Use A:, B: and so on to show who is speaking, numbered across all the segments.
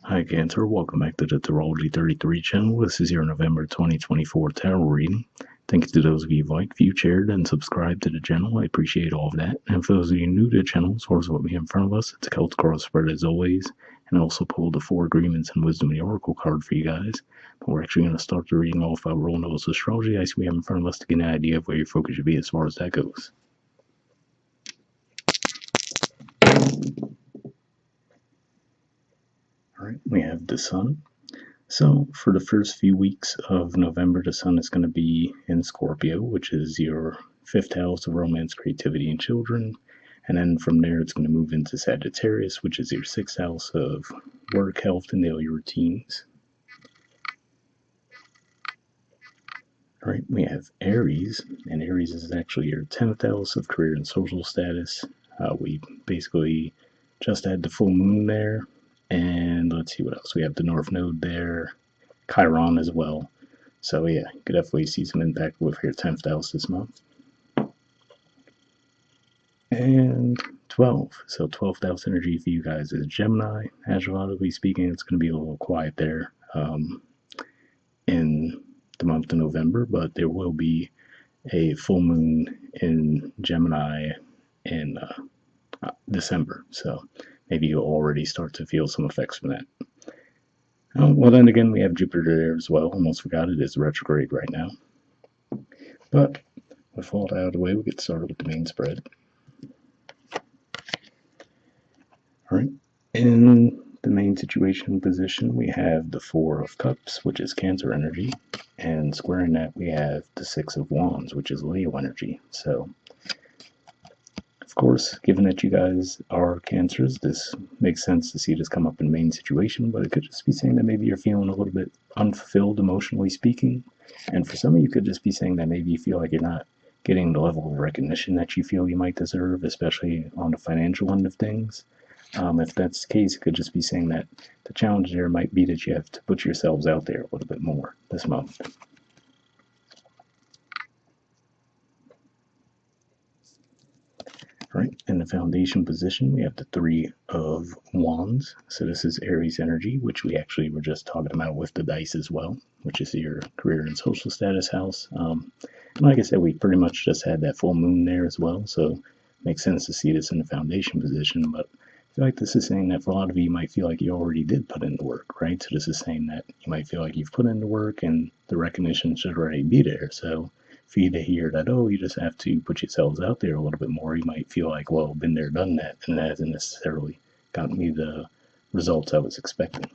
A: Hi Cancer, welcome back to the Astrology 33 channel. This is your November 2024 tarot reading. Thank you to those of you who liked, viewed, shared, and subscribed to the channel. I appreciate all of that. And for those of you new to the channel, source what we have in front of us, it's a Celtic cross spread as always. And I also pulled the 4 agreements and wisdom of the oracle card for you guys. But we're actually going to start the reading off by rolling those astrology dice we have in front of us to get an idea of where your focus should be as far as that goes. Alright, we have the Sun. So, for the first few weeks of November, the Sun is going to be in Scorpio, which is your 5th house of romance, creativity, and children. And then from there, it's going to move into Sagittarius, which is your 6th house of work, health, and daily routines. All right, we have Aries, and Aries is actually your 10th house of career and social status. We basically just had the full moon there, and let's see what else. We have the North Node there, Chiron as well. So yeah, you could definitely see some impact with your 10th house this month. And 12. So 12th house energy for you guys is Gemini. Astrologically speaking, it's going to be a little quiet there in the month of November, but there will be a full moon in Gemini in December. So maybe you'll already start to feel some effects from that. Well, then again, we have Jupiter there as well. Almost forgot it is retrograde right now. But with all that out of the way, we get started with the main spread. All right. In the main situation position, we have the 4 of Cups, which is Cancer energy. And squaring that, we have the 6 of Wands, which is Leo energy. So, of course, given that you guys are Cancers, this makes sense to see this come up in the main situation, but it could just be saying that maybe you're feeling a little bit unfulfilled emotionally speaking. And for some of you, could just be saying that maybe you feel like you're not getting the level of recognition that you feel you might deserve, especially on the financial end of things. If that's the case, it could just be saying that the challenge there might be that you have to put yourselves out there a little bit more this month. Right, in the foundation position, we have the 3 of Wands. So this is Aries energy, which we actually were just talking about with the dice as well, which is your career and social status house. And like I said, we pretty much just had that full moon there as well, so it makes sense to see this in the foundation position. But I feel like this is saying that for a lot of you might feel like you already did put in the work, right? So this is saying that you might feel like you've put in the work and the recognition should already be there. So for you to hear that, oh, you just have to put yourselves out there a little bit more, you might feel like, well, been there, done that, and that hasn't necessarily gotten me the results I was expecting.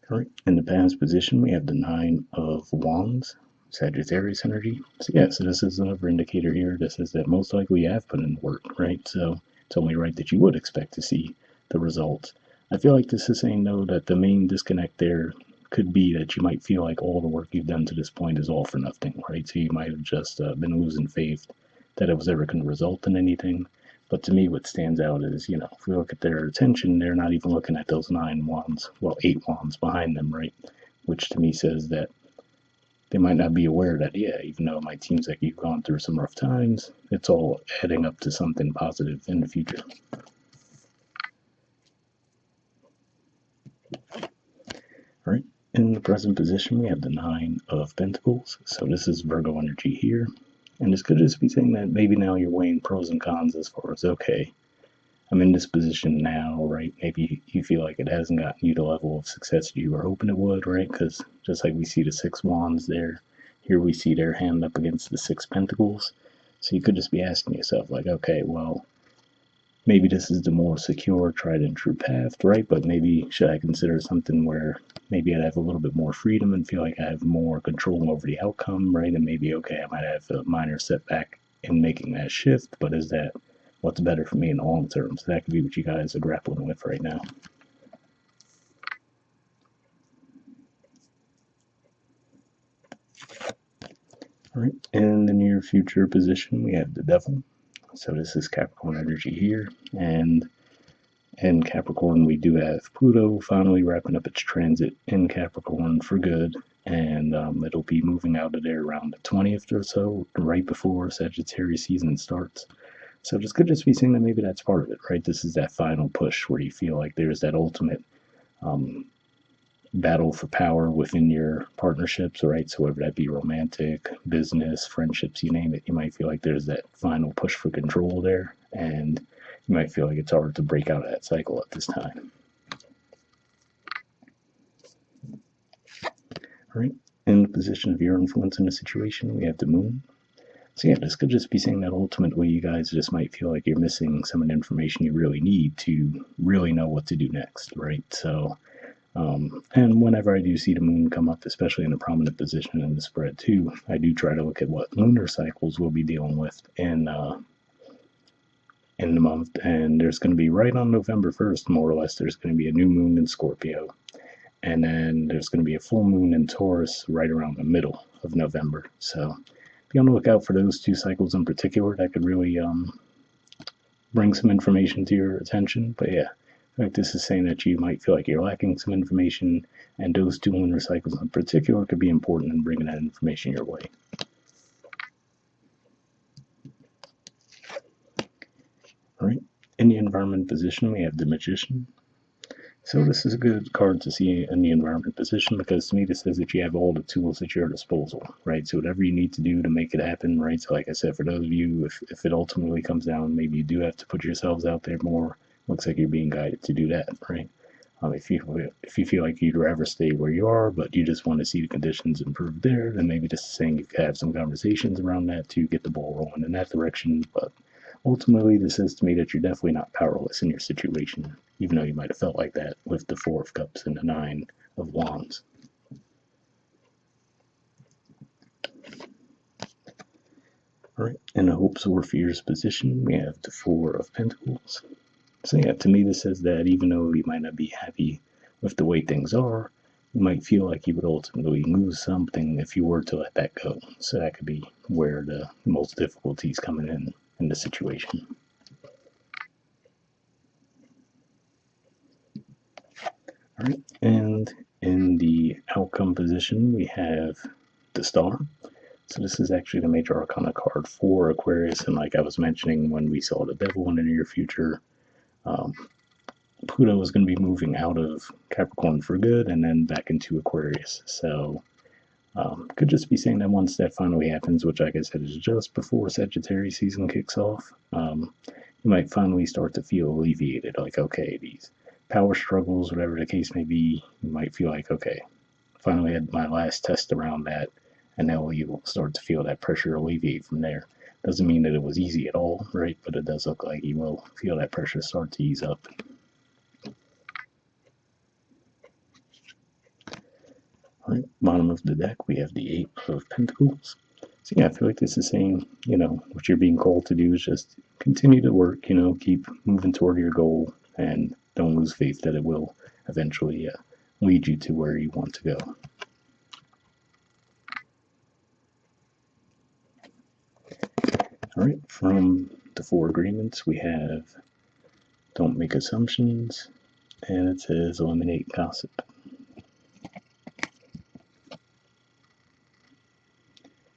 A: All right, in the past position, we have the 9 of Wands, Sagittarius energy. So yeah, so this is another indicator here. This is that most likely you have put in the work, right? So it's only right that you would expect to see the results. I feel like this is saying, though, that the main disconnect there could be that you might feel like all the work you've done to this point is all for nothing, right? So you might have just been losing faith that it was ever going to result in anything. But to me, what stands out is, if we look at their attention, they're not even looking at those 9 wands, well, 8 wands behind them, right? Which to me says that they might not be aware that, yeah, even though it might seem like you've gone through some rough times, it's all heading up to something positive in the future. All right. In the present position, we have the 9 of Pentacles. So this is Virgo energy here. And this could just be saying that maybe now you're weighing pros and cons as far as, okay, I'm in this position now, right? Maybe you feel like it hasn't gotten you the level of success you were hoping it would, right? Because just like we see the 6 wands there, here we see their hand up against the 6 pentacles. So you could just be asking yourself, like, okay, well, maybe this is the more secure, tried and true path, right? But maybe should I consider something where maybe I'd have a little bit more freedom and feel like I have more control over the outcome, right? And maybe, okay, I might have a minor setback in making that shift, but is that what's better for me in the long term? So that could be what you guys are grappling with right now. All right, in the near future position, we have the Devil. So this is Capricorn energy here, and in Capricorn, we do have Pluto finally wrapping up its transit in Capricorn for good, and it'll be moving out of there around the 20th or so, right before Sagittarius season starts. So this could just be saying that maybe that's part of it, right? This is that final push where you feel like there's that ultimate um, battle for power within your partnerships, right? So whether that be romantic, business, friendships, you name it, you might feel like there's that final push for control there, and you might feel like it's hard to break out of that cycle at this time. All right. In the position of your influence in a situation, we have the moon. So yeah, this could just be saying that ultimately you guys just might feel like you're missing some of the information you really need to really know what to do next, right? So and whenever I do see the moon come up, especially in a prominent position in the spread too, I do try to look at what lunar cycles we'll be dealing with in the month. And there's going to be right on November 1st, more or less, there's going to be a new moon in Scorpio. And then there's going to be a full moon in Taurus right around the middle of November. So be on the lookout for those two cycles in particular. That could really bring some information to your attention. But yeah, like this is saying that you might feel like you're lacking some information, and those two lunar cycles in particular could be important in bringing that information your way. All right. In the environment position, we have the Magician. So this is a good card to see in the environment position because to me this says that you have all the tools at your disposal, right? So whatever you need to do to make it happen, right? So like I said, for those of you, if it ultimately comes down, maybe you do have to put yourselves out there more. Looks like you're being guided to do that, right? If you feel like you'd rather stay where you are, but you just want to see the conditions improve there, then maybe this is saying you could have some conversations around that to get the ball rolling in that direction. But ultimately, this says to me that you're definitely not powerless in your situation, even though you might have felt like that with the Four of Cups and the Nine of Wands. All right, in the hopes or fears position, we have the Four of Pentacles. So yeah, to me this says that even though you might not be happy with the way things are, you might feel like you would ultimately lose something if you were to let that go. So that could be where the most difficulties coming in the situation. All right, and in the outcome position, we have the Star. So this is actually the major arcana card for Aquarius, and like I was mentioning when we saw the Devil in the near future, um, Pluto is going to be moving out of Capricorn for good and then back into Aquarius. So could just be saying that once that finally happens, which like I said is just before Sagittarius season kicks off, you might finally start to feel alleviated. Like, okay, these power struggles, whatever the case may be, you might feel like, okay, finally had my last test around that, and now you will start to feel that pressure alleviate from there. Doesn't mean that it was easy at all, right? But it does look like you will feel that pressure start to ease up. All right, bottom of the deck, we have the Eight of Pentacles. So yeah, I feel like this is saying, what you're being called to do is just continue to work, keep moving toward your goal, and don't lose faith that it will eventually lead you to where you want to go. All right, from the Four Agreements, we have don't make assumptions, and it says eliminate gossip.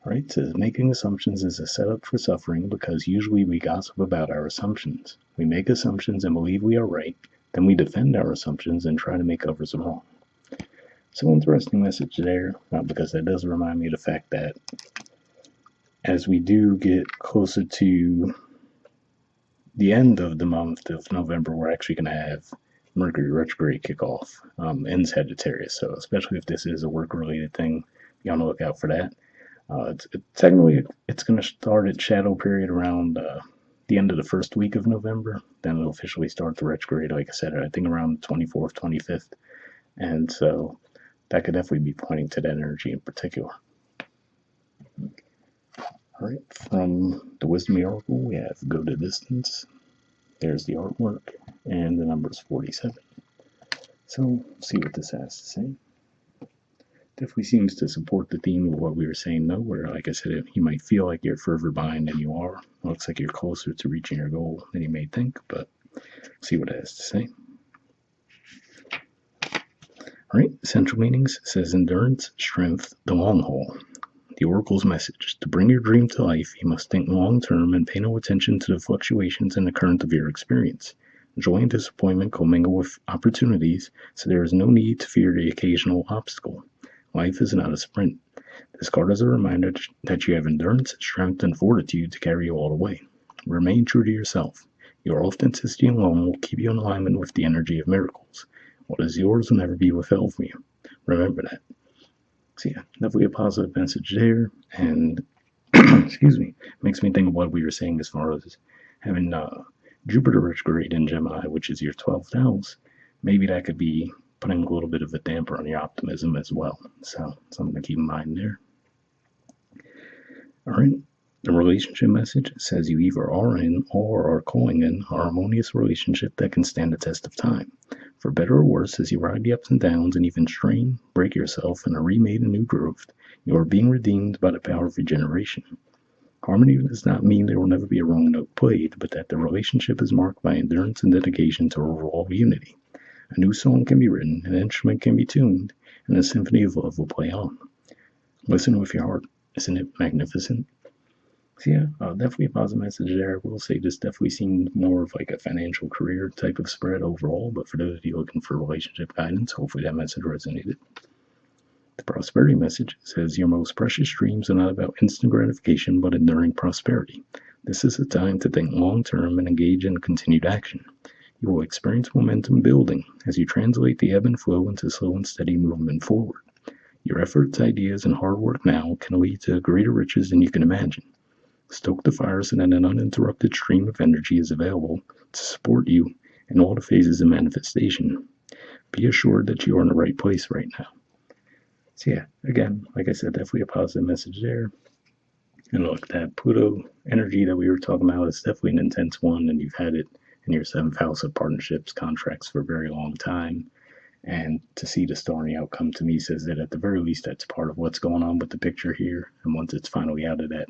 A: All right, it says making assumptions is a setup for suffering because usually we gossip about our assumptions. We make assumptions and believe we are right, then we defend our assumptions and try to make others wrong. So interesting message there, because that does remind me of the fact that as we do get closer to the end of the month of November, we're actually going to have Mercury retrograde kick off in Sagittarius. So especially if this is a work-related thing, be on the lookout for that. Technically, it's going to start its shadow period around the end of the first week of November. Then it'll officially start the retrograde, like I said, I think around the 24th, 25th. And so that could definitely be pointing to that energy in particular. All right, from the Wisdom Oracle, we have Go the Distance. There's the artwork, and the number is 47. So, see what this has to say. Definitely seems to support the theme of what we were saying, though, where, like I said, you might feel like you're further behind than you are. It looks like you're closer to reaching your goal than you may think, but see what it has to say. All right, essential meanings says endurance, strength, the long haul. The Oracle's message: to bring your dream to life, you must think long term and pay no attention to the fluctuations in the current of your experience. Joy and disappointment commingle with opportunities, so there is no need to fear the occasional obstacle. Life is not a sprint. This card is a reminder that you have endurance, strength, and fortitude to carry you all the way. Remain true to yourself. Your authenticity alone will keep you in alignment with the energy of miracles. What is yours will never be withheld from you. Remember that. So yeah, definitely a positive message there. And excuse me, makes me think of what we were saying as far as having Jupiter retrograde in Gemini, which is your 12th house. Maybe that could be putting a little bit of a damper on your optimism as well. So something to keep in mind there. All right. The relationship message says you either are in or are calling in a harmonious relationship that can stand the test of time. For better or worse, as you ride the ups and downs and even strain, break yourself, and are remade a new growth, you are being redeemed by the power of regeneration. Harmony does not mean there will never be a wrong note played, but that the relationship is marked by endurance and dedication to overall unity. A new song can be written, an instrument can be tuned, and a symphony of love will play on. Listen with your heart. Isn't it magnificent? So yeah, definitely a positive message there. I will say this definitely seemed more of like a financial career type of spread overall, but for those of you looking for relationship guidance, hopefully that message resonated. The prosperity message says your most precious dreams are not about instant gratification, but enduring prosperity. This is a time to think long term and engage in continued action. You will experience momentum building as you translate the ebb and flow into slow and steady movement forward. Your efforts, ideas, and hard work now can lead to greater riches than you can imagine. Stoke the fire so that an uninterrupted stream of energy is available to support you in all the phases of manifestation. Be assured that you are in the right place right now. So yeah, again, like I said, definitely a positive message there. And look, that Pluto energy that we were talking about is definitely an intense one, and you've had it in your 7th house of partnerships, contracts for a very long time. And to see the stormy outcome to me says that at the very least, that's part of what's going on with the picture here. And once it's finally out of that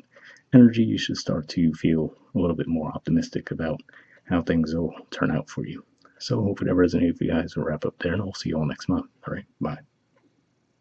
A: energy, you should start to feel a little bit more optimistic about how things will turn out for you. So hopefully that resonated with you guys. We'll wrap up there, and I'll see you all next month. All right, bye.